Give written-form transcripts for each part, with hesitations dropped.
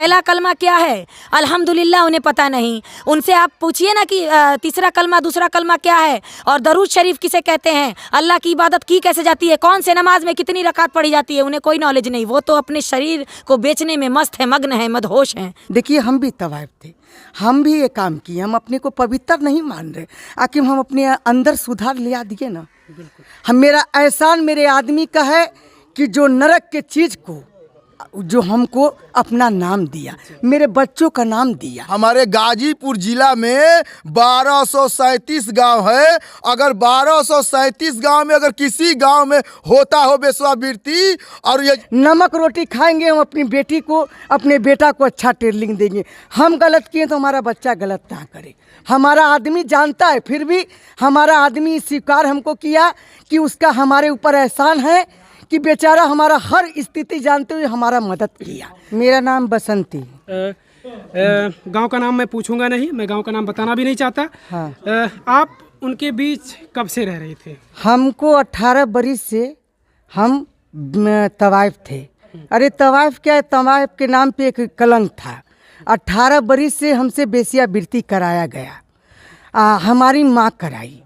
पहला कलमा क्या है? अल्हम्दुलिल्लाह उन्हें पता नहीं। उनसे आप पूछिए ना कि तीसरा कलमा दूसरा कलमा क्या है, और दरूद शरीफ किसे कहते हैं, अल्लाह की इबादत की कैसे जाती है, कौन से नमाज में कितनी रकात पढ़ी जाती है, उन्हें कोई नॉलेज नहीं। वो तो अपने शरीर को बेचने में मस्त है, मग्न है, मदहोश हैं। देखिए, हम भी तवाइफ थे, हम भी ये काम किए। हम अपने को पवित्र नहीं मान रहे, आखिर हम अपने अंदर सुधार लिया दिए ना। हम, मेरा एहसान मेरे आदमी का है कि जो नरक के चीज़ को, जो हमको अपना नाम दिया, मेरे बच्चों का नाम दिया। हमारे गाजीपुर जिला में 1237 गांव है। अगर 1237 गांव में अगर किसी गांव में होता हो वेश्यावृत्ति और ये नमक रोटी खाएंगे, हम अपनी बेटी को, अपने बेटा को अच्छा ट्रेनिंग देंगे। हम गलत किए तो हमारा बच्चा गलत ना करे। हमारा आदमी जानता है, फिर भी हमारा आदमी स्वीकार हमको किया कि उसका हमारे ऊपर एहसान है कि बेचारा हमारा हर स्थिति जानते हुए हमारा मदद किया। मेरा नाम बसंती। गांव का नाम मैं पूछूंगा नहीं, मैं गांव का नाम बताना भी नहीं चाहता। हाँ। आप उनके बीच कब से रह रहे थे? हमको 18 बरिस से हम तवाइफ थे। अरे तवाइफ क्या है, तवाइफ के नाम पे एक कलंक था। 18 बरिस से हमसे वेश्यावृत्ति कराया गया। हमारी माँ कराई।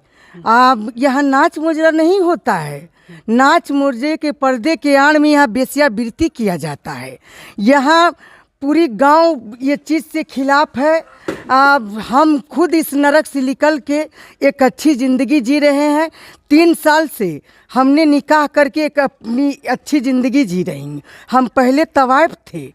यहाँ नाच मुजरा नहीं होता है। नाच मुर्जे के पर्दे के आड़ में यहाँ वेश्यावृत्ति किया जाता है। यहाँ पूरी गांव ये चीज़ से खिलाफ है। हम खुद इस नरक से निकल के एक अच्छी ज़िंदगी जी रहे हैं। 3 साल से हमने निकाह करके एक अपनी अच्छी ज़िंदगी जी रही हैं। हम पहले तवाइफ थे,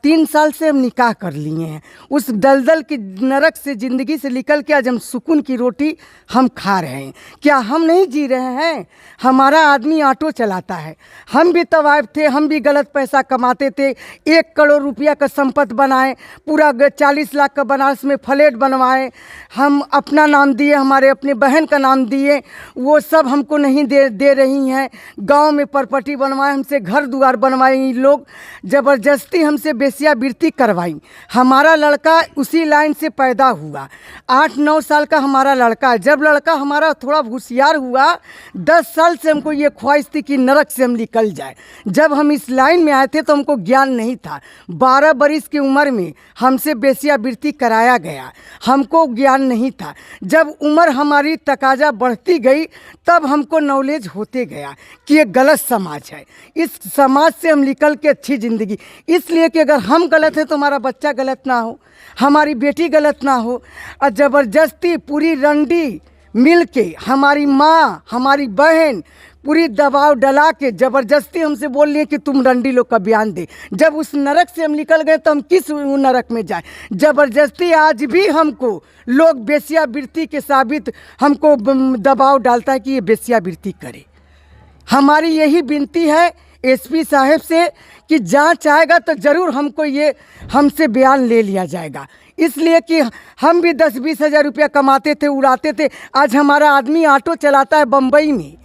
3 साल से हम निकाह कर लिए हैं। उस दलदल की नरक से ज़िंदगी से निकल के आज हम सुकून की रोटी हम खा रहे हैं। क्या हम नहीं जी रहे हैं? हमारा आदमी ऑटो चलाता है, हम भी तवाइफ थे, हम भी गलत पैसा कमाते थे। 1 करोड़ रुपया का संपत्ति बनाए, पूरा 40 लाख का बनारस में फ्लैट बनवाए। हम अपना नाम दिए, हमारे अपने बहन का नाम दिए, वो सब हमको नहीं दे रही हैं। गांव में प्रॉपर्टी बनवाए, हमसे घर द्वार बनवाए। लोग ज़बरदस्ती हमसे वेश्यावृत्ति करवाई। हमारा लड़का उसी लाइन से पैदा हुआ, 8-9 साल का हमारा लड़का। जब लड़का हमारा थोड़ा होशियार हुआ, 10 साल से हमको ये ख्वाहिश थी कि नरक से हम निकल जाए। जब हम इस लाइन में आए थे तो हमको ज्ञान नहीं था। 12 बरिस की उम्र में हमसे वेश्यावृत्ति कराया गया, हमको ज्ञान नहीं था। जब उम्र हमारी तकाजा बढ़ती गई तब हमको नॉलेज होते गया कि ये गलत समाज है। इस समाज से हम निकल के अच्छी ज़िंदगी, इसलिए कि अगर हम गलत हैं तो हमारा बच्चा गलत ना हो, हमारी बेटी गलत ना हो। और ज़बरदस्ती पूरी रंडी मिल के, हमारी माँ, हमारी बहन पूरी दबाव डला के ज़बरदस्ती हमसे बोल लिए कि तुम रंडी लोग का बयान दे। जब उस नरक से हम निकल गए तो हम किस नरक में जाए? ज़बरदस्ती आज भी हमको लोग वेश्यावृत्ति के साबित हमको दबाव डालता है कि ये वेश्यावृत्ति करे। हमारी यही विनती है एसपी साहब से कि जांच आएगा तो ज़रूर हमको ये हमसे बयान ले लिया जाएगा। इसलिए कि हम भी 10-20 हज़ार रुपया कमाते थे, उड़ाते थे। आज हमारा आदमी ऑटो चलाता है बम्बई में,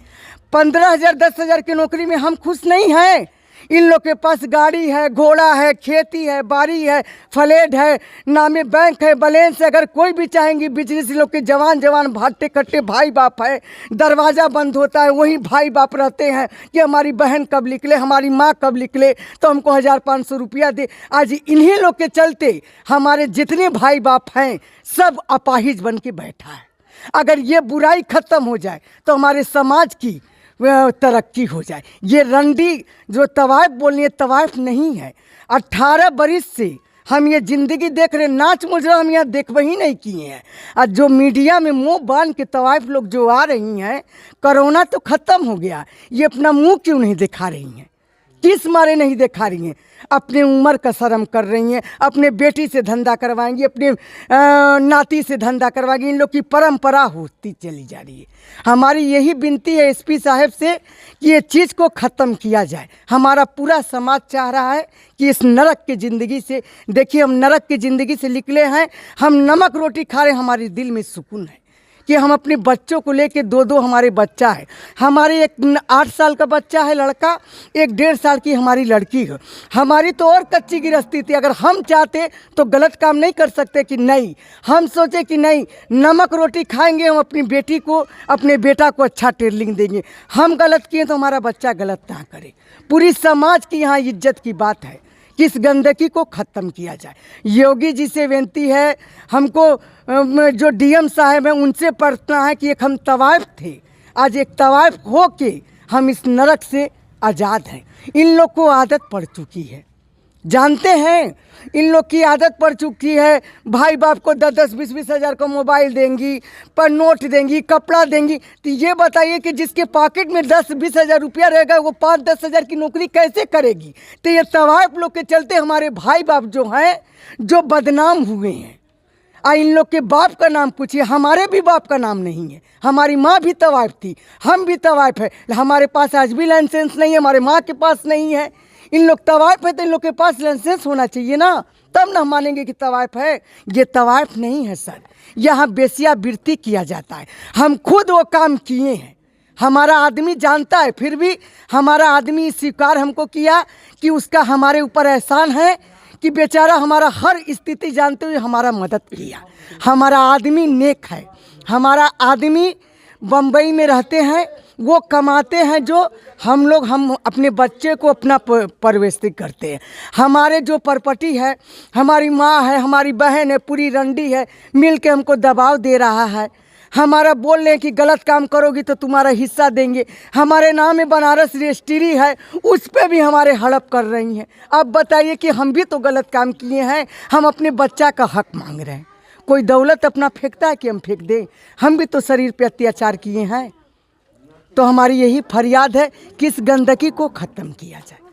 15,000 10,000 की नौकरी में हम खुश नहीं हैं। इन लोग के पास गाड़ी है, घोड़ा है, खेती है, बाड़ी है, फ्लैट है, नामे बैंक है, बैलेंस। अगर कोई भी चाहेंगी बिजनेस, लोग के जवान भागते कट्टे भाई बाप है। दरवाज़ा बंद होता है, वही भाई बाप रहते हैं कि हमारी बहन कब निकले, हमारी माँ कब निकले, तो हमको 1,500 रुपया दे। आज इन्हीं लोग के चलते हमारे जितने भाई बाप हैं सब अपाहिज बन के बैठा है। अगर ये बुराई ख़त्म हो जाए तो हमारे समाज की तरक्की हो जाए। ये रंडी जो तवाइफ बोलनी है, तवाइफ नहीं है। 18 बरिस से हम ये ज़िंदगी देख रहे, नाच मुजरा हम यहाँ देखबे ही नहीं किए हैं। और जो मीडिया में मुंह बांध के तवाइफ लोग जो आ रही हैं, कोरोना तो ख़त्म हो गया, ये अपना मुंह क्यों नहीं दिखा रही हैं? किस मारे नहीं दिखा रही हैं? अपने उम्र का शर्म कर रही हैं। अपने बेटी से धंधा करवाएंगी, अपने नाती से धंधा करवाएंगी। इन लोग की परंपरा होती चली जा रही है। हमारी यही विनती है एसपी साहब से कि ये चीज़ को ख़त्म किया जाए। हमारा पूरा समाज चाह रहा है कि इस नरक की ज़िंदगी से, देखिए हम नरक की ज़िंदगी से निकले हैं, हम नमक रोटी खा रहे हैं, हमारे दिल में सुकून है कि हम अपने बच्चों को लेके 2-2 हमारे बच्चा है। हमारे एक 8 साल का बच्चा है लड़का, एक 1.5 साल की हमारी लड़की है। हमारी तो और कच्ची गृहस्थी थी। अगर हम चाहते तो गलत काम नहीं कर सकते कि नहीं, हम सोचे कि नहीं नमक रोटी खाएंगे, हम अपनी बेटी को, अपने बेटा को अच्छा ट्रेनिंग देंगे। हम गलत किए तो हमारा बच्चा गलत ना करे। पूरी समाज की यहाँ इज्जत की बात है किस गंदगी को ख़त्म किया जाए। योगी जी से विनती है हमको, जो डीएम साहब हैं उनसे प्रार्थना है कि एक हम तवाइफ थे, आज एक तवाइफ हो के हम इस नरक से आज़ाद हैं। इन लोग को आदत पड़ चुकी है, जानते हैं इन लोग की आदत पड़ चुकी है। भाई बाप को 10-10, 20-20 हज़ार का मोबाइल देंगी, पर नोट देंगी, कपड़ा देंगी। तो ये बताइए कि जिसके पॉकेट में 10-20 हज़ार रुपया रहेगा वो 5-10 हज़ार की नौकरी कैसे करेगी। तो ये तवाइफ लोग के चलते हमारे भाई बाप जो हैं जो बदनाम हुए हैं। इन लोग के बाप का नाम पूछिए, हमारे भी बाप का नाम नहीं है। हमारी माँ भी तवाइफ थी, हम भी तवाइफ है, हमारे पास आज भी लाइसेंस नहीं है, हमारे माँ के पास नहीं है। इन लोग तवाइफ है तो इन लोग के पास लाइसेंस होना चाहिए ना, तब ना हम मानेंगे कि तवाइफ है। ये तवाइफ नहीं है सर, यहाँ बेस्यावृत्ति किया जाता है। हम खुद वो काम किए हैं, हमारा आदमी जानता है, फिर भी हमारा आदमी स्वीकार हमको किया कि उसका हमारे ऊपर एहसान है कि बेचारा हमारा हर स्थिति जानते हुए हमारा मदद किया। हमारा आदमी नेक है, हमारा आदमी बम्बई में रहते हैं, वो कमाते हैं, जो हम अपने बच्चे को अपना परवरिश करते हैं। हमारे जो प्रॉपर्टी है, हमारी माँ है, हमारी बहन है, पूरी रंडी है, मिल के हमको दबाव दे रहा है। हमारा बोल रहे हैं कि गलत काम करोगी तो तुम्हारा हिस्सा देंगे। हमारे नाम में बनारस रजिस्ट्री है, उस पर भी हमारे हड़प कर रही हैं। अब बताइए कि हम भी तो गलत काम किए हैं, हम अपने बच्चा का हक मांग रहे हैं। कोई दौलत अपना फेंकता है कि हम फेंक दें, हम भी तो शरीर पे अत्याचार किए हैं। तो हमारी यही फरियाद है कि इस गंदगी को ख़त्म किया जाए।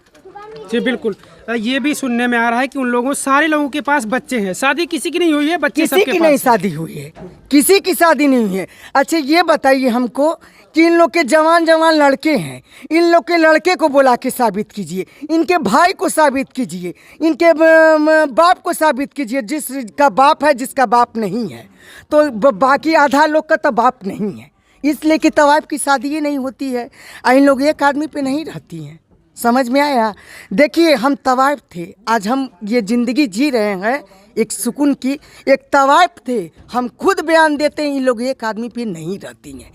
जी बिल्कुल, ये भी सुनने में आ रहा है कि उन लोगों, सारे लोगों के पास बच्चे हैं, शादी किसी की नहीं हुई है, बच्चे किसी की नहीं शादी हुई है, किसी की शादी नहीं हुई है। अच्छा ये बताइए हमको कि इन लोग के जवान जवान लड़के हैं, इन लोग के लड़के को बुला के साबित कीजिए, इनके भाई को साबित कीजिए, इनके बाप को साबित कीजिए। जिसका बाप है, जिसका बाप नहीं है, तो बाकी आधा लोग का तो बाप नहीं है, इसलिए कि तवाइफ की शादी ही नहीं होती है। इन लोग एक आदमी पे नहीं रहती हैं। समझ में आया? देखिए हम तवाइफ थे, आज हम ये ज़िंदगी जी रहे हैं एक सुकून की। एक तवाइफ थे, हम खुद बयान देते हैं, इन लोग एक आदमी पे नहीं रहती हैं।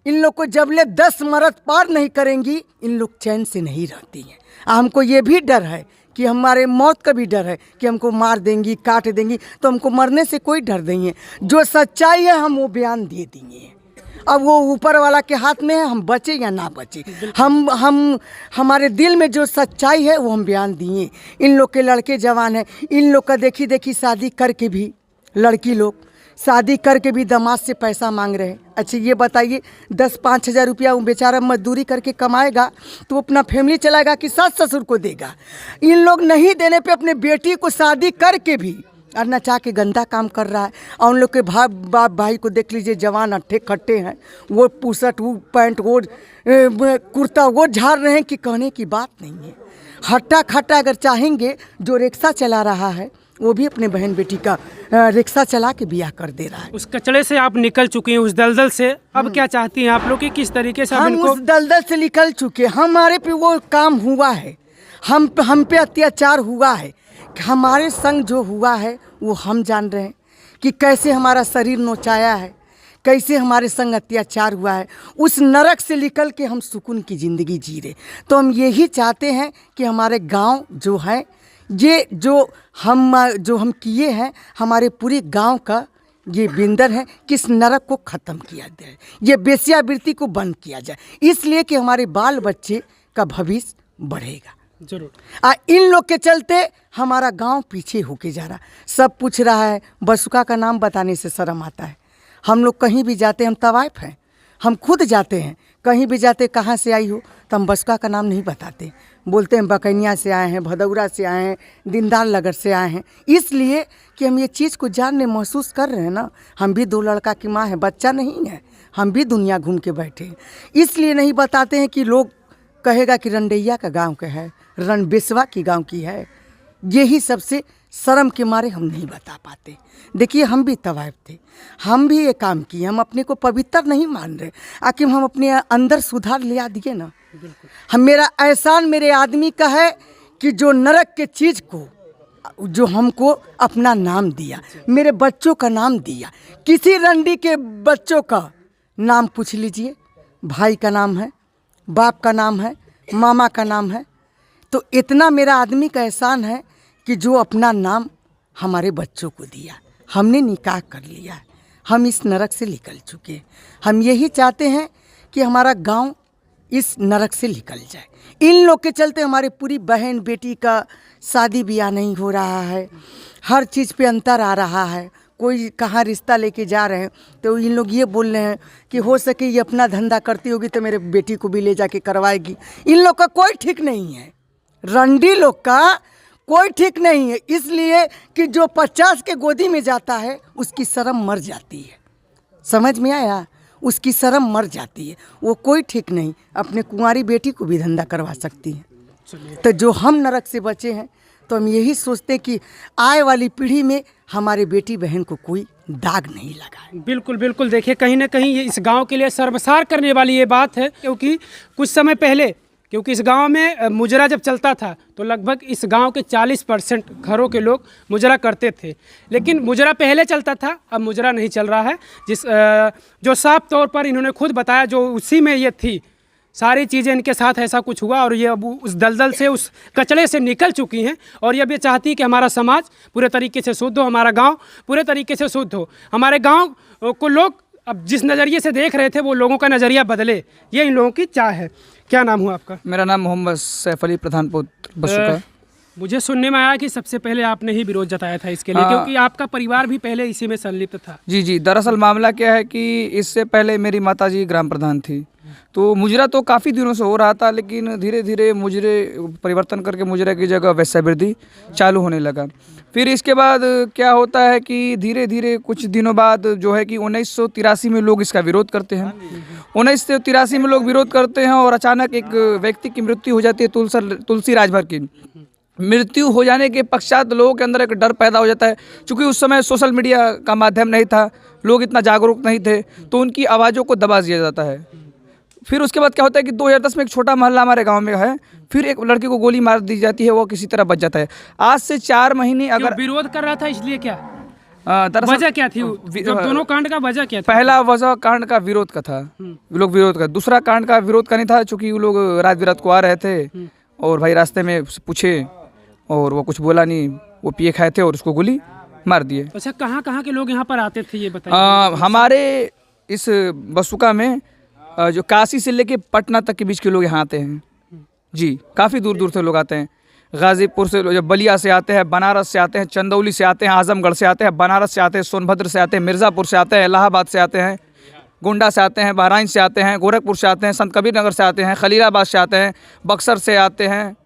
इन लोग को जबले 10 मर्द पार नहीं करेंगी, इन लोग चैन से नहीं रहती हैं। हमको ये भी डर है कि हमारे मौत का भी डर है कि हमको मार देंगी, काट देंगी, तो हमको मरने से कोई डर नहीं है। जो सच्चाई है हम वो बयान दे देंगे। अब वो ऊपर वाला के हाथ में है, हम बचे या ना बचे। हम हमारे दिल में जो सच्चाई है वो हम बयान दिए। इन लोग के लड़के जवान हैं, इन लोग का देखी शादी करके भी, लड़की लोग शादी करके भी दामाद से पैसा मांग रहे हैं। अच्छा ये बताइए 10-5 हज़ार रुपया वो बेचारा मजदूरी करके कमाएगा तो वो अपना फैमिली चलाएगा कि सास ससुर को देगा? इन लोग नहीं देने पे अपने बेटी को शादी करके भी और नचा के गंदा काम कर रहा है। और उन लोग के बाप भाई को देख लीजिए, जवान अट्ठे खट्टे हैं, वो पुसट, वो पैंट, वो कुर्ता वो झाड़ रहे हैं कि कहने की बात नहीं है। हट्टा खट्टा अगर चाहेंगे, जो रिक्शा चला रहा है वो भी अपने बहन बेटी का रिक्शा चला के ब्याह कर दे रहा है। उस कचड़े से आप निकल चुकी हैं, उस दलदल से। अब क्या चाहती हैं आप लोग कि किस तरीके से हम इनको... उस दलदल से निकल चुके, हमारे पे वो काम हुआ है, हम पे अत्याचार हुआ है। हमारे संग जो हुआ है वो हम जान रहे हैं कि कैसे हमारा शरीर नोचाया है, कैसे हमारे संग अत्याचार हुआ है। उस नरक से निकल के हम सुकून की ज़िंदगी जी रहे। तो हम यही चाहते हैं कि हमारे गांव जो है, ये जो हम किए हैं, हमारे पूरे गांव का ये बिंदर है कि इस नरक को ख़त्म किया जाए, ये बेस्यावृत्ति को बंद किया जाए, इसलिए कि हमारे बाल बच्चे का भविष्य बढ़ेगा। जरूर। इन लोग के चलते हमारा गांव पीछे होके जा रहा। सब पूछ रहा है, बसुका का नाम बताने से शर्म आता है। हम लोग कहीं भी जाते, हम तवाइफ हैं, हम खुद जाते हैं, कहीं भी जाते, कहाँ से आई हो तो हम बसुका का नाम नहीं बताते, बोलते हैं बकैनिया से आए हैं, भदौरा से आए हैं, दीनदार नगर से आए हैं। इसलिए कि हम ये चीज़ को जानने महसूस कर रहे हैं ना। हम भी 2 लड़का की माँ है, बच्चा नहीं है, हम भी दुनिया घूम के बैठे हैं। इसलिए नहीं बताते हैं कि लोग कहेगा कि रंडैया का गांव का है, रणबेसवा की गांव की है। यही सबसे शर्म के मारे हम नहीं बता पाते। देखिए हम भी तवाइफ थे, हम भी ये काम किए, हम अपने को पवित्र नहीं मान रहे, आखिर हम अपने अंदर सुधार ले आ दिए ना। हम, मेरा एहसान मेरे आदमी का है कि जो नरक के चीज़ को, जो हमको अपना नाम दिया, मेरे बच्चों का नाम दिया। किसी रंडी के बच्चों का नाम पूछ लीजिए, भाई का नाम है, बाप का नाम है, मामा का नाम है, तो इतना मेरा आदमी का एहसान है कि जो अपना नाम हमारे बच्चों को दिया, हमने निकाह कर लिया, हम इस नरक से निकल चुके। हम यही चाहते हैं कि हमारा गांव इस नरक से निकल जाए। इन लोग के चलते हमारी पूरी बहन बेटी का शादी ब्याह नहीं हो रहा है, हर चीज़ पे अंतर आ रहा है। कोई कहाँ रिश्ता लेके जा रहे हैं तो इन लोग ये बोल रहे हैं कि हो सके ये अपना धंधा करती होगी तो मेरे बेटी को भी ले जाके करवाएगी। इन लोग का कोई ठीक नहीं है, रंडी लोग का कोई ठीक नहीं है, इसलिए कि जो 50 के गोदी में जाता है उसकी शर्म मर जाती है। समझ में आया? उसकी शर्म मर जाती है, वो कोई ठीक नहीं। अपने कुंवारी बेटी को भी धंधा करवा सकती है। तो जो हम नरक से बचे हैं तो हम यही सोचते हैं कि आए वाली पीढ़ी में हमारे बेटी बहन को कोई दाग नहीं लगा। बिल्कुल बिल्कुल, देखिए कहीं ना कहीं ये इस गांव के लिए शर्मसार करने वाली ये बात है, क्योंकि कुछ समय पहले, क्योंकि इस गांव में मुजरा जब चलता था तो लगभग इस गांव के 40% घरों के लोग मुजरा करते थे। लेकिन मुजरा पहले चलता था, अब मुजरा नहीं चल रहा है। जो साफ तौर पर इन्होंने खुद बताया, जो उसी में ये थी, सारी चीज़ें इनके साथ ऐसा कुछ हुआ और ये अब उस दलदल से, उस कचड़े से निकल चुकी हैं। और ये अब ये चाहती है कि हमारा समाज पूरे तरीके से शुद्ध हो, हमारा गाँव पूरे तरीके से शुद्ध हो, हमारे गाँव को लोग अब जिस नज़रिए से देख रहे थे वो लोगों का नज़रिया बदले, ये इन लोगों की चाह है। क्या नाम हुआ आपका? मेरा नाम मोहम्मद सैफ अली प्रधान पुत्र बसुका। मुझे सुनने में आया कि सबसे पहले आपने ही विरोध जताया था इसके लिए, क्योंकि आपका परिवार भी पहले इसी में संलिप्त था। जी, दरअसल मामला क्या है कि इससे पहले मेरी माताजी ग्राम प्रधान थी, तो मुजरा तो काफ़ी दिनों से हो रहा था, लेकिन धीरे धीरे मुजरे परिवर्तन करके मुजरा की जगह वेश्यावृत्ति चालू होने लगा। फिर इसके बाद क्या होता है कि धीरे धीरे कुछ दिनों बाद जो है कि 1983 में लोग इसका विरोध करते हैं। 1983 में लोग विरोध करते हैं और अचानक एक व्यक्ति की मृत्यु हो जाती है, तुलसी राजभर की। मृत्यु हो जाने के पश्चात लोगों के अंदर एक डर पैदा हो जाता है, क्योंकि उस समय सोशल मीडिया का माध्यम नहीं था, लोग इतना जागरूक नहीं थे, तो उनकी आवाज़ों को दबा दिया जाता है। फिर उसके बाद क्या होता है कि 2010 में एक छोटा मोहल्ला हमारे गांव में है, फिर एक लड़के को गोली मार दी जाती है, वो किसी तरह बच जाता है। आज से 4 महीने अगर विरोध कर रहा था, इसलिए क्या दरअसल वजह क्या थी? जब दोनों कांड का वजह क्या था? पहला वजह कांड का विरोध का था, लोग विरोध का। दूसरा कांड का विरोध का नहीं था, चूँकि वो लोग रात बिरात को आ रहे थे और भाई रास्ते में पूछे और वो कुछ बोला नहीं, वो पिए खाए थे और उसको गोली मार दिए। अच्छा, कहाँ के लोग यहाँ पर आते थे ये बताइए? हमारे इस बसुका में जो काशी से लेके पटना तक के बीच के लोग यहाँ आते हैं। जी, काफ़ी दूर दूर से लोग आते हैं। गाज़ीपुर से, जो बलिया से आते हैं, बनारस से आते हैं, चंदौली से आते हैं, आजमगढ़ से आते हैं, बनारस से आते हैं, सोनभद्र से आते हैं, मिर्ज़ापुर से आते हैं, इलाहाबाद से आते हैं, गोंडा से आते हैं, बहराइच से आते हैं, गोरखपुर से आते हैं, संत कबीर नगर से आते हैं, खलीलाबाद से आते हैं, बक्सर से आते हैं,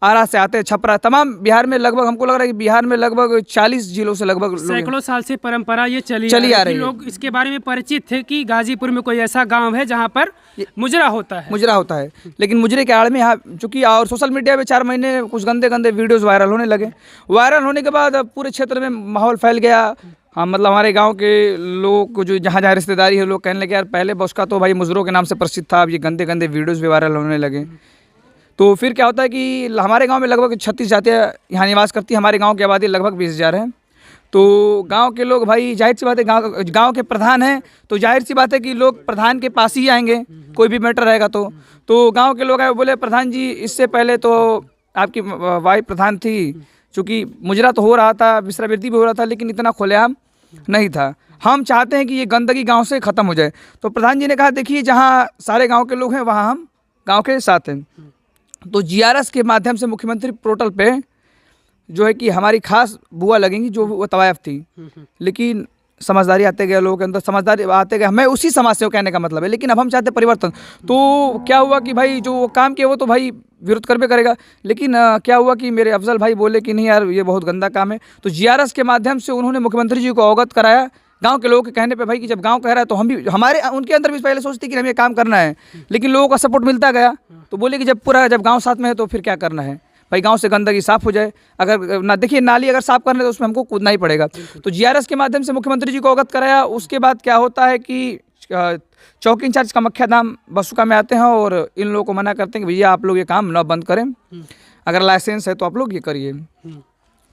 आरा से आते हैं, छपरा, तमाम बिहार में लगभग, हमको लग रहा है कि बिहार में लगभग 40 जिलों से लगभग सैकड़ों साल से परंपरा ये चली आ रही है। लोग इसके बारे में परिचित थे कि गाजीपुर में कोई ऐसा गांव है जहां पर मुजरा होता है। लेकिन मुजरे के आड़ में यहाँ चूँकि और सोशल मीडिया पे 4 महीने कुछ गंदे गंदे वीडियोज़ वायरल होने लगे। वायरल होने के बाद पूरे क्षेत्र में माहौल फैल गया। हाँ, मतलब हमारे गांव के लोगों को जो जहाँ जहाँ रिश्तेदारी है, लोग कहने लगे यार पहले बसुका तो भाई मुजरों के नाम से प्रसिद्ध था, अब ये गंदे गंदे वीडियोज़ भी वायरल होने लगे। तो फिर क्या होता है कि हमारे गांव में लगभग 36 जातियाँ यहाँ निवास करती है। हमारे गांव की आबादी लगभग 20,000 है। तो गांव के लोग, भाई जाहिर सी बात है, गांव के प्रधान हैं तो जाहिर सी बात है कि लोग प्रधान के पास ही आएंगे, कोई भी मैटर रहेगा तो गांव के लोग आए, बोले प्रधान जी इससे पहले तो आपकी वाइफ प्रधान थी, चूँकि मुजरा तो हो रहा था, वेश्यावृत्ति भी हो रहा था, लेकिन इतना खुलेआम नहीं था। हम चाहते हैं कि ये गंदगी गाँव से ख़त्म हो जाए। तो प्रधान जी ने कहा देखिए जहाँ सारे गाँव के लोग हैं वहाँ हम गाँव के साथ हैं। तो GRS के माध्यम से मुख्यमंत्री पोर्टल पे जो है कि हमारी खास बुआ लगेंगी, जो वो तवायफ थी, लेकिन समझदारी आते गए लोगों के अंदर, समझदारी आते गए। हमें उसी समाज से कहने का मतलब है, लेकिन अब हम चाहते परिवर्तन। तो क्या हुआ कि भाई जो काम किया वो तो भाई विरोध करबे करेगा, लेकिन क्या हुआ कि मेरे अफजल भाई बोले कि नहीं यार ये बहुत गंदा काम है। तो GRS के माध्यम से उन्होंने मुख्यमंत्री जी को अवगत कराया, गांव के लोगों के कहने पे, भाई कि जब गांव कह रहा है तो हम भी, हमारे उनके अंदर भी पहले सोचते कि हमें ये काम करना है, लेकिन लोगों का सपोर्ट मिलता गया। तो बोले कि जब गांव साथ में है तो फिर क्या करना है भाई, गांव से गंदगी साफ हो जाए। अगर ना देखिए नाली अगर साफ करना है तो उसमें हमको कूदना ही पड़ेगा। तो GRS के माध्यम से मुख्यमंत्री जी को अवगत कराया। उसके बाद क्या होता है कि चौकी इंचार्ज कामाख्या धाम बसुका में आते हैं और इन लोगों को मना करते हैं कि भैया आप लोग ये काम न बंद करें, अगर लाइसेंस है तो आप लोग ये करिए।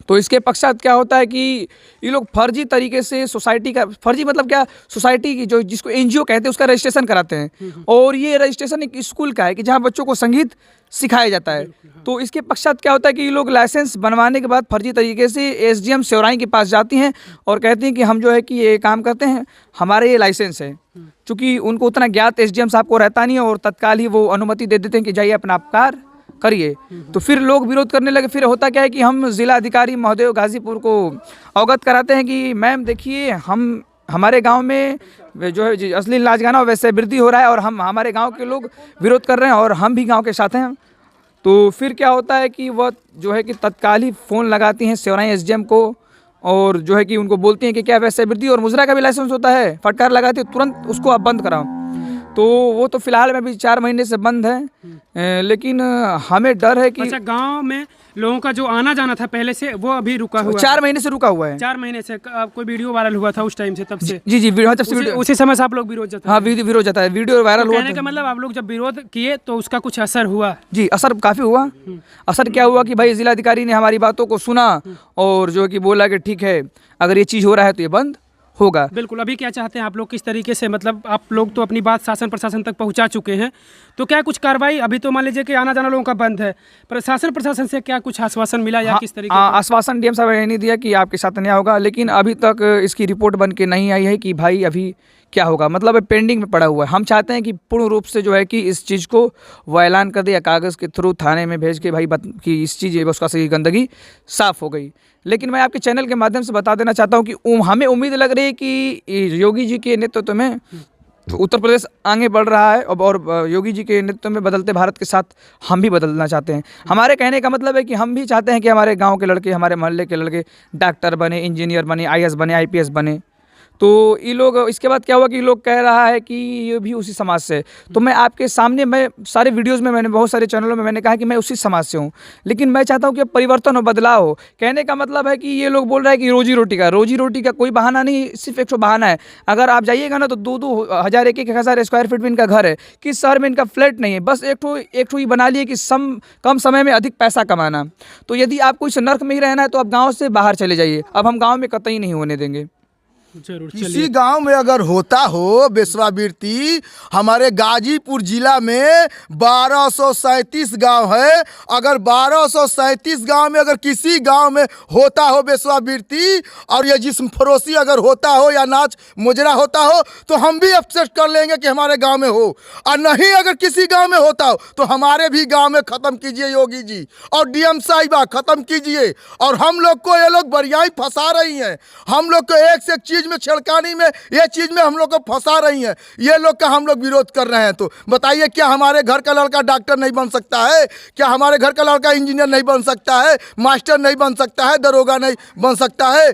तो इसके पश्चात क्या होता है कि ये लोग फर्जी तरीके से सोसाइटी का, फर्जी मतलब क्या, सोसाइटी की जो जिसको एनजीओ कहते हैं उसका रजिस्ट्रेशन कराते हैं। और ये रजिस्ट्रेशन एक स्कूल का है कि जहाँ बच्चों को संगीत सिखाया जाता है। तो इसके पश्चात क्या होता है कि ये लोग लाइसेंस बनवाने के बाद फर्जी तरीके से एसडीएम सेवराई के पास जाती हैं और कहती हैं कि हम जो है कि ये काम करते हैं, हमारे ये लाइसेंस है। चूँकि उनको उतना ज्ञात एसडीएम साहब को रहता नहीं है और तत्काल ही वो अनुमति दे देते हैं कि जाइए अपना कार्य करिए। तो फिर लोग विरोध करने लगे। फिर होता क्या है कि हम जिला अधिकारी महोदय गाजीपुर को अवगत कराते हैं कि मैम देखिए, हमारे गांव में जो है अश्लील नाच गाना वैसे वृद्धि हो रहा है और हमारे गांव के लोग विरोध कर रहे हैं और हम भी गांव के साथ हैं। तो फिर क्या होता है कि वह जो है कि तत्काल ही फ़ोन लगाती हैं सेवराई एसडीएम को और जो है कि उनको बोलती हैं कि क्या वैसे वृद्धि और मुजरा का भी लाइसेंस होता है, फटकार लगाती है, तुरंत उसको आप बंद कराओ। तो वो तो फिलहाल में भी 4 महीने से बंद है, लेकिन हमें डर है कि अच्छा, गांव में लोगों का जो आना जाना था पहले से वो अभी रुका हुआ 4 महीने से रुका हुआ है। 4 महीने से कोई वीडियो वायरल हुआ था उस टाइम से, तब से जी तब से वीडियो, उसी समय से आप लोग विरोध जताए। हाँ विरोध जाता है, वीडियो वायरल हुआ। कहने का मतलब आप लोग जब विरोध किए तो उसका कुछ असर हुआ? जी असर काफ़ी हुआ। असर क्या हुआ कि भाई जिलाधिकारी ने हमारी बातों को सुना और जो कि बोला कि ठीक है, अगर ये चीज़ हो रहा है तो ये बंद होगा। बिल्कुल। अभी क्या चाहते हैं आप लोग, किस तरीके से, मतलब आप लोग तो अपनी बात शासन प्रशासन तक पहुंचा चुके हैं, तो क्या कुछ कार्रवाई, अभी तो मान लीजिए कि आना जाना लोगों का बंद है, प्रशासन से क्या कुछ आश्वासन मिला या किस तरीके? आश्वासन डीएम साहब ने नहीं दिया कि आपके साथ अन्याय होगा, लेकिन अभी तक इसकी रिपोर्ट बन के नहीं आई है कि भाई अभी क्या होगा। मतलब पेंडिंग में पड़ा हुआ है। हम चाहते हैं कि पूर्ण रूप से जो है कि इस चीज़ को वो ऐलान कर दे या कागज़ के थ्रू थाने में भेज के भाई कि इस चीज़ उसका सही गंदगी साफ़ हो गई। लेकिन मैं आपके चैनल के माध्यम से बता देना चाहता हूं कि हमें उम्मीद लग रही है कि योगी जी के नेतृत्व में उत्तर प्रदेश आगे बढ़ रहा है और योगी जी के नेतृत्व में बदलते भारत के साथ हम भी बदलना चाहते हैं। हमारे कहने का मतलब है कि हम भी चाहते हैं कि हमारे गाँव के लड़के, हमारे मोहल्ले के लड़के डॉक्टर बने, इंजीनियर बने, आईएएस बने, आईपीएस बने। तो ये लोग, इसके बाद क्या हुआ कि ये लोग कह रहा है कि ये भी उसी समाज से। तो मैं आपके सामने, मैं सारे वीडियोस में, मैंने बहुत सारे चैनलों में मैंने कहा कि मैं उसी समाज से हूँ, लेकिन मैं चाहता हूँ कि परिवर्तन हो, बदलाव हो। कहने का मतलब है कि ये लोग बोल रहे हैं कि रोजी रोटी का कोई बहाना नहीं, सिर्फ एक बहाना है। अगर आप जाइएगा ना तो 2-2 हज़ार 1-1 स्क्वायर फीट में इनका घर है। किस शहर में इनका फ्लैट नहीं है, बस एक ठो ही बना लिए कि कम समय में अधिक पैसा कमाना। तो यदि आपको इस नर्क में ही रहना है तो आप गाँव से बाहर चले जाइए। अब हम गाँव में कतई नहीं होने देंगे। जरूर। किसी गांव में अगर होता हो वेश्यावृत्ति, हमारे गाजीपुर जिला में 1237 गांव है, अगर 1237 गांव में अगर किसी गांव में होता हो वेश्यावृत्ति और ये जिस्म फरोशी अगर होता हो या नाच मुजरा होता हो तो हम भी एक्सेप्ट कर लेंगे कि हमारे गांव में हो। और नहीं अगर किसी गांव में होता हो तो हमारे भी गांव में ख़त्म कीजिए योगी जी और डीएम साहिबा, ख़त्म कीजिए। और हम लोग को ये लोग बरियाई फंसा रही हैं, हम लोग को एक से एक चीज़ में, छिड़कानी में, ये चीज में हम लोग को फंसा रही हैं। ये लोग का हम लोग विरोध कर रहे हैं। तो बताइए, क्या हमारे घर का लड़का डॉक्टर नहीं बन सकता है? क्या हमारे घर का लड़का इंजीनियर नहीं बन सकता है? मास्टर नहीं बन सकता है? दरोगा नहीं बन सकता है?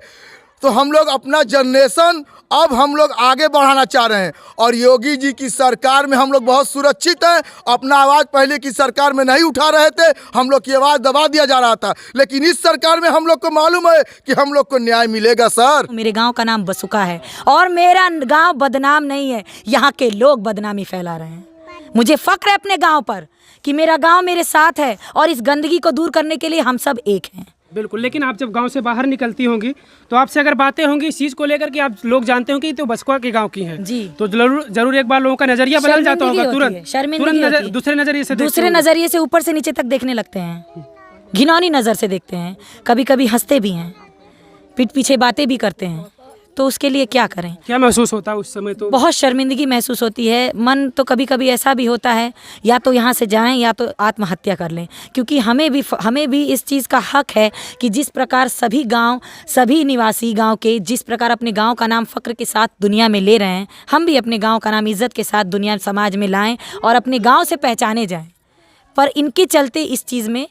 तो हम लोग अपना जनरेशन अब हम लोग आगे बढ़ाना चाह रहे हैं और योगी जी की सरकार में हम लोग बहुत सुरक्षित हैं। अपना आवाज़ पहले की सरकार में नहीं उठा रहे थे, हम लोग की आवाज़ दबा दिया जा रहा था, लेकिन इस सरकार में हम लोग को मालूम है कि हम लोग को न्याय मिलेगा। सर, मेरे गांव का नाम बसुका है और मेरा गांव बदनाम नहीं है, यहाँ के लोग बदनामी फैला रहे हैं। मुझे फक्र है अपने गाँव पर कि मेरा गाँव मेरे साथ है और इस गंदगी को दूर करने के लिए हम सब एक हैं। बिल्कुल। लेकिन आप जब गांव से बाहर निकलती होंगी तो आपसे अगर बातें होंगी इस चीज़ को लेकर कि आप लोग जानते होंगे कि तो बसुका के गांव की हैं जी, तो जरूर एक बार लोगों का नजरिया बदल जाता होगा, तुरंत दूसरे नजरिए से ऊपर से नीचे तक देखने लगते हैं, घिनौनी नज़र से देखते हैं, कभी कभी हंसते भी हैं, पीठ पीछे बातें भी करते हैं। तो उसके लिए क्या करें? क्या महसूस होता है उस समय? तो बहुत शर्मिंदगी महसूस होती है। मन तो कभी कभी ऐसा भी होता है या तो यहाँ से जाएं या तो आत्महत्या कर लें, क्योंकि हमें भी इस चीज़ का हक है कि जिस प्रकार सभी निवासी गांव के जिस प्रकार अपने गांव का नाम फ़ख्र के साथ दुनिया में ले रहे हैं, हम भी अपने गांव का नाम इज़्ज़त के साथ दुनिया समाज में लाएं और अपने गाँव से पहचाने जाएँ। पर इनके चलते इस चीज़ में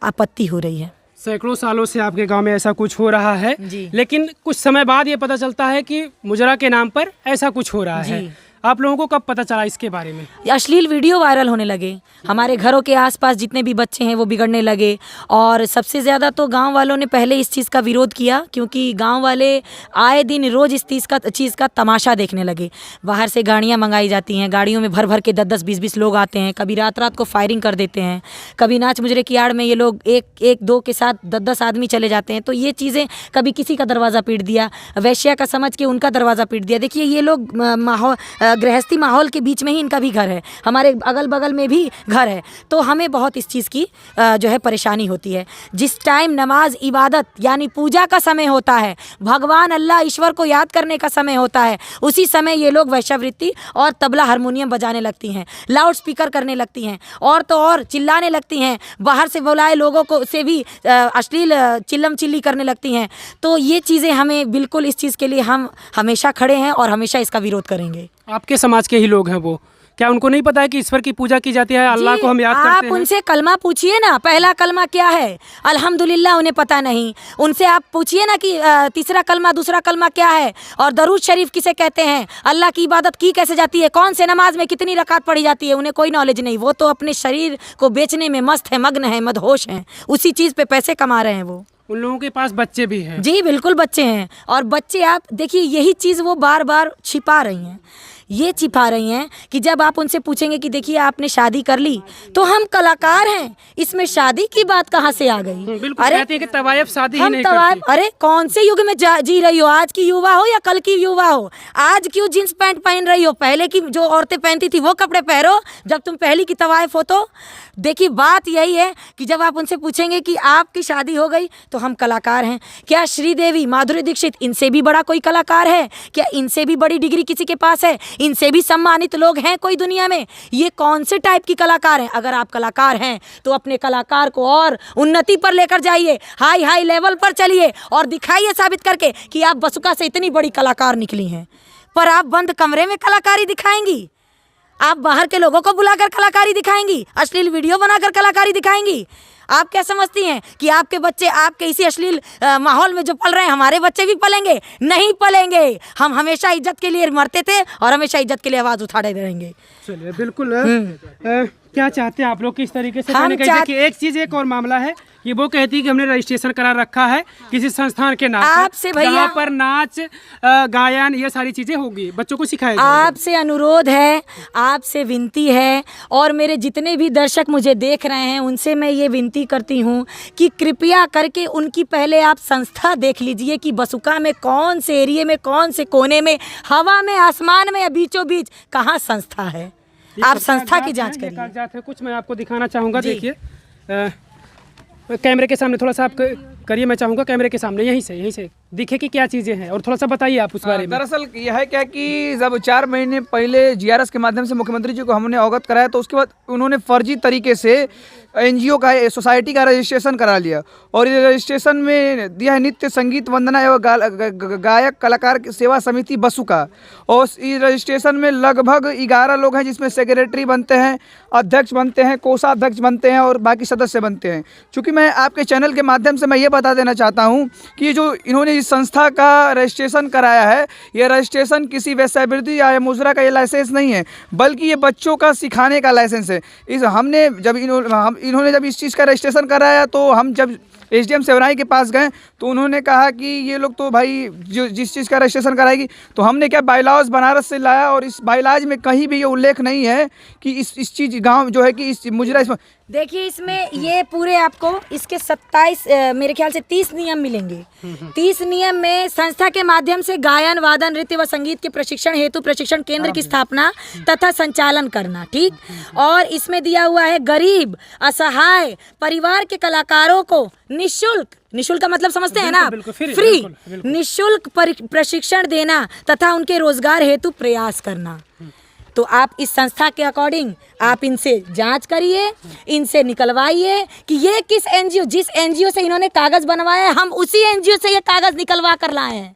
आपत्ति हो रही है। सैकड़ों सालों से आपके गांव में ऐसा कुछ हो रहा है, लेकिन कुछ समय बाद ये पता चलता है कि मुजरा के नाम पर ऐसा कुछ हो रहा है। आप लोगों को कब पता चला इसके बारे में? अश्लील वीडियो वायरल होने लगे, हमारे घरों के आसपास जितने भी बच्चे हैं वो बिगड़ने लगे। और सबसे ज़्यादा तो गांव वालों ने पहले इस चीज़ का विरोध किया, क्योंकि गांव वाले आए दिन रोज़ इस चीज़ का तमाशा देखने लगे। बाहर से गाड़ियां मंगाई जाती हैं, गाड़ियों में भर भर के 10-10, 20-20 लोग आते हैं, कभी रात रात को फायरिंग कर देते हैं, कभी नाच मुजरे की आड़ में ये लोग एक दो के साथ 10-10 आदमी चले जाते हैं। तो ये चीज़ें, कभी किसी का दरवाज़ा पीट दिया, वैश्या का समझ के उनका दरवाज़ा पीट दिया। देखिए ये लोग माहौल, गृहस्थी माहौल के बीच में ही इनका भी घर है, हमारे अगल बगल में भी घर है। तो हमें बहुत इस चीज़ की जो है परेशानी होती है। जिस टाइम नमाज, इबादत यानी पूजा का समय होता है, भगवान अल्लाह ईश्वर को याद करने का समय होता है, उसी समय ये लोग वैश्यावृत्ति और तबला हारमोनियम बजाने लगती हैं, लाउड स्पीकर करने लगती हैं, और तो और चिल्लाने लगती हैं, बाहर से बुलाए लोगों को से भी अश्लील चिल्लम चिल्ली करने लगती हैं। तो ये चीज़ें हमें बिल्कुल, इस चीज़ के लिए हम हमेशा खड़े हैं और हमेशा इसका विरोध करेंगे। आपके समाज के ही लोग हैं वो, क्या उनको नहीं पता है कि ईश्वर की पूजा की जाती है, अल्लाह को हम याद करते हैं? आप उनसे कलमा पूछिए ना, पहला कलमा क्या है, अल्हम्दुलिल्लाह उन्हें पता नहीं। उनसे आप पूछिए ना कि तीसरा कलमा, दूसरा कलमा क्या है, और दरूद शरीफ किसे कहते हैं, अल्लाह की इबादत की कैसे जाती है, कौन से नमाज में कितनी रकात पढ़ी जाती है, उन्हें कोई नॉलेज नहीं। वो तो अपने शरीर को बेचने में मस्त है, मग्न है, मदहोश हैं, उसी चीज़ पे पैसे कमा रहे हैं वो। उन लोगों के पास बच्चे भी हैं। जी बिल्कुल बच्चे हैं, और बच्चे आप देखिए यही चीज़ वो बार बार छिपा रही हैं। ये छिपा रही हैं कि जब आप उनसे पूछेंगे कि देखिए आपने शादी कर ली, तो हम कलाकार हैं, इसमें शादी की बात कहाँ से आ गई? बिल्कुल कहते हैं कि तवायफ शादी ही हम नहीं तवायफ, करती। अरे कौन से युग में जी रही हो, आज की युवा हो या कल की युवा हो? आज क्यों जींस पैंट पहन रही हो? पहले की जो औरतें पहनती थी वो कपड़े पहनो, जब तुम पहली की तवायफ हो। तो देखिए बात यही है कि जब आप उनसे पूछेंगे कि आपकी शादी हो गई, तो हम कलाकार हैं। क्या श्रीदेवी, माधुरी दीक्षित, इनसे भी बड़ा कोई कलाकार है क्या? इनसे भी बड़ी डिग्री किसी के पास है? इनसे भी सम्मानित लोग हैं कोई दुनिया में? ये कौन से टाइप की कलाकार हैं? अगर आप कलाकार हैं तो अपने कलाकार को और उन्नति पर लेकर जाइए, हाई हाई लेवल पर चलिए, और दिखाइए साबित करके कि आप बसुका से इतनी बड़ी कलाकार निकली हैं। पर आप बंद कमरे में कलाकारी दिखाएंगी, आप बाहर के लोगों को बुलाकर कलाकारी दिखाएंगी, अश्लील वीडियो बनाकर कलाकारी दिखाएंगी। आप क्या समझती हैं कि आपके बच्चे आपके इसी अश्लील माहौल में जो पल रहे हैं, हमारे बच्चे भी पलेंगे? नहीं पलेंगे। हम हमेशा इज्जत के लिए मरते थे और हमेशा इज्जत के लिए आवाज़ उठाते रहेंगे। चलिए बिल्कुल। क्या चाहते हैं आप लोग किस तरीके से करने का? देखिए एक चीज़, एक और मामला है, ये वो कहती है कि हमने रजिस्ट्रेशन करा रखा है किसी संस्थान के नाम आपसे भैया, जहाँ पर नाच, गायन, ये सारी चीज़ें होगी, बच्चों को सिखाया जाएगा। आपसे अनुरोध है, आपसे विनती है, और मेरे जितने भी दर्शक मुझे देख रहे हैं उनसे मैं ये विनती करती हूँ कि कृपया करके उनकी पहले आप संस्था देख लीजिए कि बसुका में कौन से एरिए में, कौन से कोने में, हवा में, आसमान में या बीचों बीच कहाँ संस्था है। आप संस्था की जांच करिए। कागजात है कुछ, मैं आपको दिखाना चाहूँगा। देखिए कैमरे के सामने थोड़ा सा आप करिए, मैं चाहूँगा कैमरे के सामने, यहीं से दिखे कि क्या चीज़ें हैं, और थोड़ा सा बताइए आप उस बारे में। दरअसल यह है क्या कि जब 4 महीने पहले जीआरएस के माध्यम से मुख्यमंत्री जी को हमने अवगत कराया, तो उसके बाद उन्होंने फर्जी तरीके से एनजीओ का, सोसाइटी का रजिस्ट्रेशन करा लिया, और ये रजिस्ट्रेशन में दिया है नित्य संगीत वंदना एवं गायक कलाकार सेवा समिति बसुका। और इस रजिस्ट्रेशन में लगभग 11 लोग हैं, जिसमें सेक्रेटरी बनते हैं, अध्यक्ष बनते हैं, कोषाध्यक्ष बनते हैं और बाकी सदस्य बनते हैं। चूँकि मैं आपके चैनल के माध्यम से मैं ये बता देना चाहता हूँ कि जो इन्होंने इस संस्था का रजिस्ट्रेशन कराया है, ये रजिस्ट्रेशन किसी वेश्यावृत्ति या मुजरा का ये लाइसेंस नहीं है, बल्कि ये बच्चों का सिखाने का लाइसेंस है। इन्होंने जब इस चीज़ का रजिस्ट्रेशन कराया, तो हम जब एसडीएम सेवराई के पास गए तो उन्होंने कहा कि ये लोग तो भाई जो जिस चीज़ का रजिस्ट्रेशन कराएगी, तो हमने क्या बाइलॉज बनारस से लाया, और इस बाइलॉज में कहीं भी ये उल्लेख नहीं है कि इस चीज़ गांव जो है कि इस मुजरा इसमें। देखिए इसमें ये पूरे आपको इसके 27 मेरे ख्याल से 30 नियम मिलेंगे। 30 नियम में संस्था के माध्यम से गायन, वादन, नृत्य व संगीत के प्रशिक्षण हेतु प्रशिक्षण केंद्र की स्थापना तथा संचालन करना, ठीक। और इसमें दिया हुआ है गरीब, असहाय परिवार के कलाकारों को निःशुल्क का मतलब समझते हैं ना आप? फ्री निःशुल्क प्रशिक्षण देना तथा उनके रोजगार हेतु प्रयास करना। तो आप इस संस्था के अकॉर्डिंग आप इनसे जांच करिए, इनसे निकलवाइए कि ये किस एनजीओ, जिस एनजीओ से इन्होंने कागज़ बनवाया है, हम उसी एनजीओ से ये कागज़ निकलवा कर लाए हैं।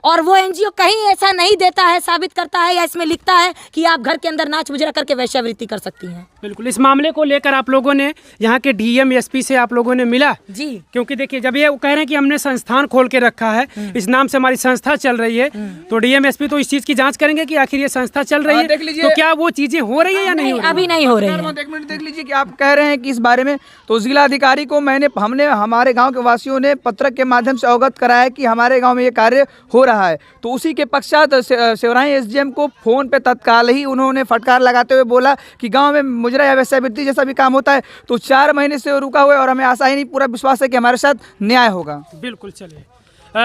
और वो एनजीओ कहीं ऐसा नहीं देता है, साबित करता है या इसमें लिखता है कि आप घर के अंदर नाच मुजरा करके वैश्यावृत्ति कर सकती हैं। बिल्कुल, इस मामले को लेकर आप लोगों ने यहाँ के डीएम एसपी से आप लोगों ने मिला जी? क्योंकि देखिए जब ये कह रहे हैं कि हमने संस्थान खोल के रखा है, इस नाम से हमारी संस्था चल रही है, तो डीएम एसपी तो इस चीज की जांच करेंगे कि आखिर ये संस्था चल रही है, देख लीजिए। तो क्या वो चीजें हो रही है या नहीं हो रही है? अभी नहीं हो रही है। एक मिनट देख लीजिए कि आप कह रहे हैं कि इस बारे में, तो जिला अधिकारी को हमने हमारे गांव के वासियों ने पत्रक के माध्यम से अवगत कराया कि हमारे गांव में ये कार्य हो रहा है। तो उसी के पश्चात सेवराई एसडीएम को फोन पे तत्काल ही उन्होंने फटकार लगाते हुए बोला कि गांव में मुजरा या वैश्यावृत्ति जैसा भी काम होता है तो 4 महीने से रुका हुआ है और हमें आशा ही नहीं, पूरा विश्वास है कि हमारे साथ न्याय होगा। बिल्कुल, चलिए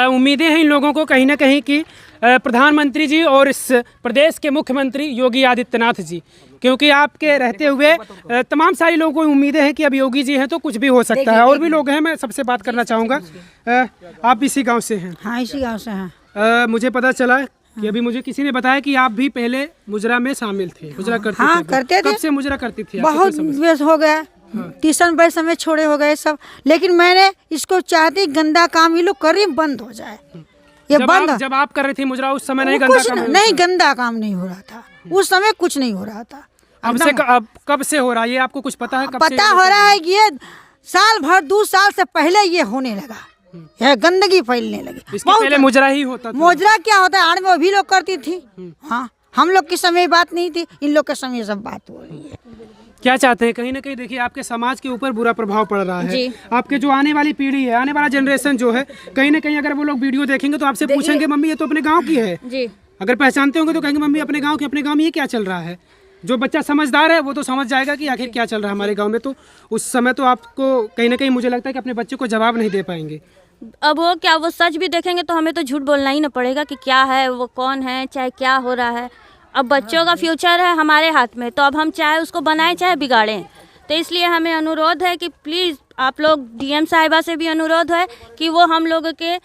उम्मीदें हैं इन लोगों को कहीं ना कहीं कि प्रधानमंत्री जी और इस प्रदेश के मुख्यमंत्री योगी आदित्यनाथ जी, क्योंकि आपके रहते हुए तमाम सारी लोगों को उम्मीदें हैं कि अब योगी जी हैं तो कुछ भी हो सकता है। और भी लोग हैं, मैं सबसे बात करना चाहूँगा। आप इसी गांव से हैं? हाँ, इसी गांव से हैं। मुझे पता चला कि अभी मुझे किसी ने बताया कि आप भी पहले मुजरा में शामिल थे, मुजरा करते हाँ, थे। करते थे। कब से मुजरा करती थी? बहुत व्यस्त हो गया, ट्यूशन बड़े समय छोड़े हो गए सब, लेकिन मैंने इसको चाहती गंदा काम ये लोग करे बंद हो जाए। ये बंद जब आप कर रही थी मुजरा उस समय नहीं गंदा कुछ काम नहीं, गंदा काम नहीं हो रहा था उस समय, कुछ नहीं हो रहा था। अब कब से हो रहा है ये आपको कुछ पता है? पता हो रहा है कि ये साल भर 2 साल से पहले ये होने लगा, यह गंदगी फैलने लगी। इसके पहले मुजरा ही होता था। मुजरा क्या होता है, आर्मी भी लोग करती थी। हाँ, हम लोग के समय बात नहीं थी, इन लोग के समय सब बात हो रही है। क्या चाहते हैं? कहीं ना कहीं देखिए आपके समाज के ऊपर बुरा प्रभाव पड़ रहा है। आपके जो आने वाली पीढ़ी है, आने वाला जनरेशन जो है, कहीं ना कहीं अगर वो लोग वीडियो देखेंगे तो आपसे पूछेंगे मम्मी ये तो अपने गांव की है जी। अगर पहचानते होंगे तो कहेंगे मम्मी अपने गांव की, अपने गांव में ये क्या चल रहा है। जो बच्चा समझदार है वो तो समझ जाएगा कि आखिर क्या चल रहा है हमारे गाँव में। तो उस समय तो आपको कहीं ना कहीं मुझे लगता है कि अपने बच्चे को जवाब नहीं दे पाएंगे। अब वो क्या, वो सच भी देखेंगे तो हमें तो झूठ बोलना ही ना पड़ेगा कि क्या है, वो कौन है, चाहे क्या हो रहा है। अब बच्चों का फ्यूचर है हमारे हाथ में, तो अब हम चाहे उसको बनाएं चाहे बिगाड़ें। तो इसलिए हमें अनुरोध है कि प्लीज़ आप लोग डीएम साहिबा से भी अनुरोध है कि वो हम लोगों के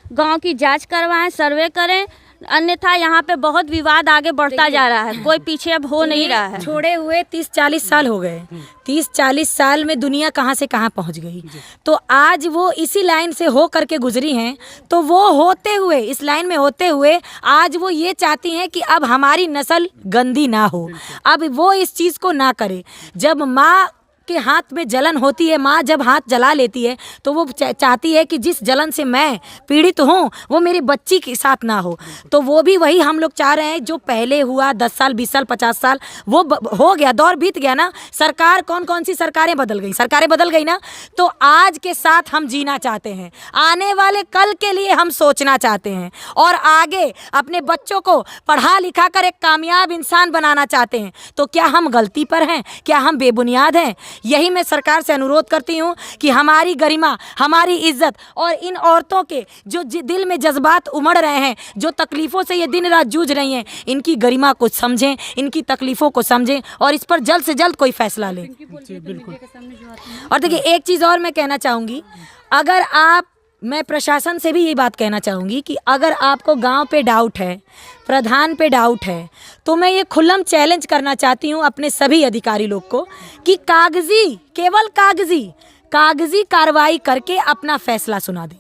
गांव की जांच करवाएं, सर्वे करें, अन्यथा यहाँ पे बहुत विवाद आगे बढ़ता जा रहा है, कोई पीछे अब हो नहीं रहा है। छोड़े हुए 30-40 साल हो गए। 30-40 साल में दुनिया कहाँ से कहाँ पहुँच गई। तो आज वो इसी लाइन से हो करके गुजरी हैं, तो वो होते हुए, इस लाइन में होते हुए आज वो ये चाहती हैं कि अब हमारी नस्ल गंदी ना हो, अब वो इस चीज़ को ना करे। जब माँ के हाथ में जलन होती है, माँ जब हाथ जला लेती है तो वो चाहती है कि जिस जलन से मैं पीड़ित हूँ वो मेरी बच्ची के साथ ना हो। तो वो भी वही हम लोग चाह रहे हैं जो पहले हुआ 10 साल 20 साल 50 साल वो हो गया, दौर बीत गया ना। सरकार कौन सी सरकारें बदल गई, सरकारें बदल गई ना। तो आज के साथ हम जीना चाहते हैं, आने वाले कल के लिए हम सोचना चाहते हैं और आगे अपने बच्चों को पढ़ा लिखा कर एक कामयाब इंसान बनाना चाहते हैं। तो क्या हम गलती पर हैं, क्या हम बेबुनियाद हैं? यही मैं सरकार से अनुरोध करती हूँ कि हमारी गरिमा, हमारी इज्जत और इन औरतों के जो दिल में जज्बात उमड़ रहे हैं, जो तकलीफ़ों से ये दिन रात जूझ रही हैं, इनकी गरिमा को समझें, इनकी तकलीफ़ों को समझें और इस पर जल्द से जल्द कोई फैसला लें। और देखिए एक चीज़ और मैं कहना चाहूँगी, अगर मैं प्रशासन से भी ये बात कहना चाहूँगी कि अगर आपको गांव पे डाउट है, प्रधान पे डाउट है, तो मैं ये खुल्लम चैलेंज करना चाहती हूँ अपने सभी अधिकारी लोग को कि केवल कागजी कार्रवाई करके अपना फैसला सुना दें।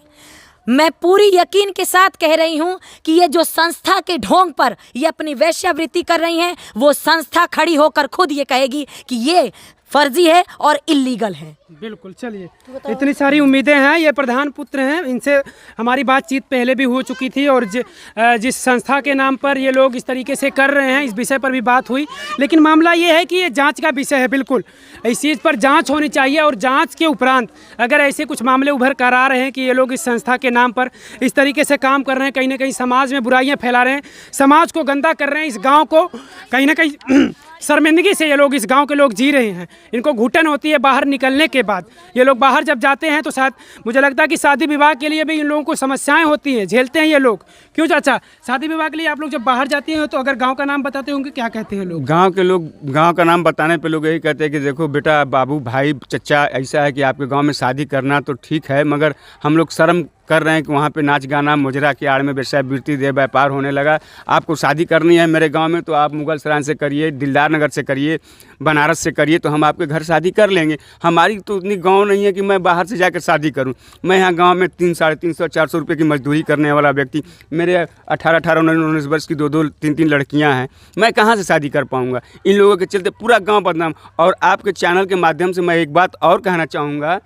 मैं पूरी यकीन के साथ कह रही हूँ कि ये जो संस्था के ढोंग पर ये अपनी वैश्यावृत्ति कर रही हैं, वो संस्था खड़ी होकर खुद ये कहेगी कि ये फर्जी है और इलीगल है। बिल्कुल, चलिए इतनी सारी उम्मीदें हैं। ये प्रधान पुत्र हैं, इनसे हमारी बातचीत पहले भी हो चुकी थी और जिस संस्था के नाम पर ये लोग इस तरीके से कर रहे हैं इस विषय पर भी बात हुई। लेकिन मामला ये है कि ये जांच का विषय है, बिल्कुल इस चीज़ पर जांच होनी चाहिए और जांच के उपरांत अगर ऐसे कुछ मामले उभर कर आ रहे हैं कि ये लोग इस संस्था के नाम पर इस तरीके से काम कर रहे हैं, कहीं ना कहीं समाज में बुराइयाँ फैला रहे हैं, समाज को गंदा कर रहे हैं, इस गाँव को कहीं ना कहीं शर्मिंदगी से ये लोग, इस गांव के लोग जी रहे हैं। इनको घुटन होती है बाहर निकलने के बाद। ये लोग बाहर जब जाते हैं तो शायद मुझे लगता है कि शादी विवाह के लिए भी इन लोगों को समस्याएं होती हैं, झेलते हैं ये लोग। क्यों चाचा, शादी विवाह के लिए आप लोग जब बाहर जाते हैं तो अगर गांव का नाम बताते होंगे, क्या कहते हैं लोग? गांव के लोग गांव का नाम बताने पे लोग यही कहते हैं कि देखो बेटा, बाबू, भाई, चचा, ऐसा है कि आपके गाँव में शादी करना तो ठीक है, मगर हम लोग शर्म कर रहे हैं कि वहाँ पे नाच गाना मुजरा की आड़ में वेश्यावृत्ति दे व्यापार होने लगा। आपको शादी करनी है मेरे गांव में तो आप मुगल सराय से करिए, दिलदार नगर से करिए, बनारस से करिए, तो हम आपके घर शादी कर लेंगे। हमारी तो उतनी गांव नहीं है कि मैं बाहर से जाकर शादी करूं। मैं यहाँ गांव में 300-350-400 रुपये की मजदूरी करने वाला व्यक्ति, मेरे 18-19 वर्ष की 2-2, 3-3 लड़कियाँ हैं, मैं कहाँ से शादी कर पाऊँगा। इन लोगों के चलते पूरा गाँव बदनाम। और आपके चैनल के माध्यम से मैं एक बात और कहना चाहूँगा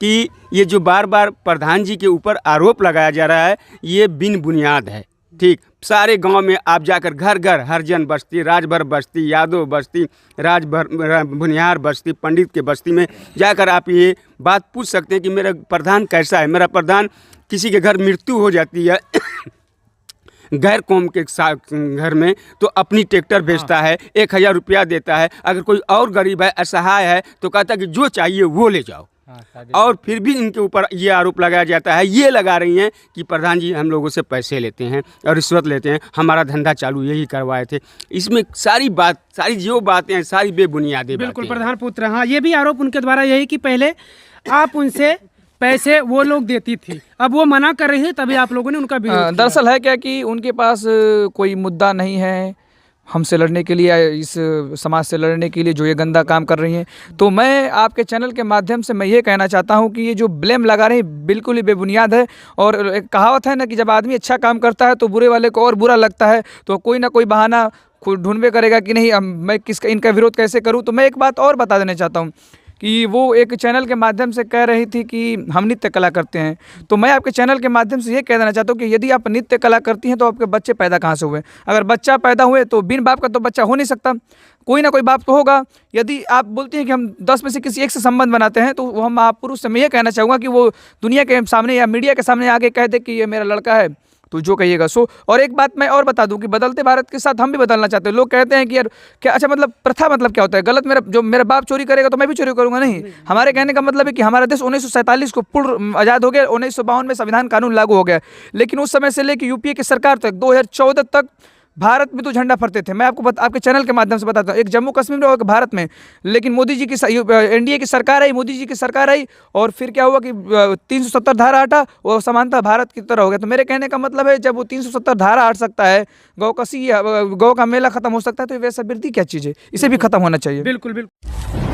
कि ये जो बार बार प्रधान जी के ऊपर आरोप लगाया जा रहा है, ये बिन बुनियाद है। ठीक, सारे गांव में आप जाकर घर घर, हरिजन बस्ती, राजभर बस्ती, यादव बस्ती, राजभर भुनियार बस्ती, पंडित के बस्ती में जाकर आप ये बात पूछ सकते हैं कि मेरा प्रधान कैसा है। मेरा प्रधान, किसी के घर मृत्यु हो जाती है गैर कौम के घर में, तो अपनी ट्रैक्टर बेचता है, 1000 रुपया देता है। अगर कोई और गरीब है, असहाय है, तो कहता है कि जो चाहिए वो ले जाओ। और फिर भी इनके ऊपर ये आरोप लगाया जाता है, ये लगा रही हैं कि प्रधान जी हम लोगों से पैसे लेते हैं और रिश्वत लेते हैं, हमारा धंधा चालू यही करवाए थे। इसमें सारी जो बातें हैं सारी बेबुनियादी बातें। बिल्कुल प्रधान पुत्र, हाँ, ये भी आरोप उनके द्वारा यही कि पहले आप उनसे पैसे वो लोग देती थी, अब वो मना कर रही है, तभी आप लोगों ने उनका विरोध किया। दरअसल है क्या कि उनके पास कोई मुद्दा नहीं है हमसे लड़ने के लिए, इस समाज से लड़ने के लिए जो ये गंदा काम कर रही हैं। तो मैं आपके चैनल के माध्यम से मैं ये कहना चाहता हूँ कि ये जो ब्लेम लगा रहे हैं बिल्कुल ही बेबुनियाद है। और एक कहावत है ना कि जब आदमी अच्छा काम करता है तो बुरे वाले को और बुरा लगता है, तो कोई ना कोई बहाना खुद ढूंढबे करेगा कि नहीं मैं इनका विरोध कैसे करूँ। तो मैं एक बात और बता देना चाहता हूँ कि वो एक चैनल के माध्यम से कह रही थी कि हम नृत्य कला करते हैं। तो मैं आपके चैनल के माध्यम से ये कह देना चाहता हूँ कि यदि आप नृत्य कला करती हैं तो आपके बच्चे पैदा कहाँ से हुए? अगर बच्चा पैदा हुए तो बिन बाप का तो बच्चा हो नहीं सकता, कोई ना कोई बाप तो होगा। यदि आप बोलती हैं कि हम 10 में से किसी एक से संबंध बनाते हैं, तो वो हम महापुरुष से मैं ये कहना चाहूँगा कि वो दुनिया के सामने या मीडिया के सामने आगे कह दे कि ये मेरा लड़का है, तो जो कहिएगा सो। और एक बात मैं और बता दूं कि बदलते भारत के साथ हम भी बदलना चाहते हैं। लोग कहते हैं कि यार क्या, अच्छा मतलब प्रथा मतलब क्या होता है? गलत, मेरा बाप चोरी करेगा तो मैं भी चोरी करूंगा? नहीं, हमारे कहने का मतलब है कि हमारा देश 1947 को पूर्ण आज़ाद हो गया, 1952 में संविधान कानून लागू हो गया, लेकिन उस समय से लेकर यूपीए की सरकार तक 2014 तक भारत में तो झंडा फहरते थे। मैं आपके चैनल के माध्यम से बताता हूँ, एक जम्मू कश्मीर में और एक भारत में। लेकिन मोदी जी की एनडीए की सरकार आई, मोदी जी की सरकार आई, और फिर क्या हुआ कि 370 धारा हटा, वो समानता भारत की तरह हो गया। तो मेरे कहने का मतलब है जब वो 370 धारा हट सकता है, गौ का मेला खत्म हो सकता है, तो वेश्यावृत्ति क्या चीज़ है? इसे भी खत्म होना चाहिए। बिल्कुल बिल्कुल।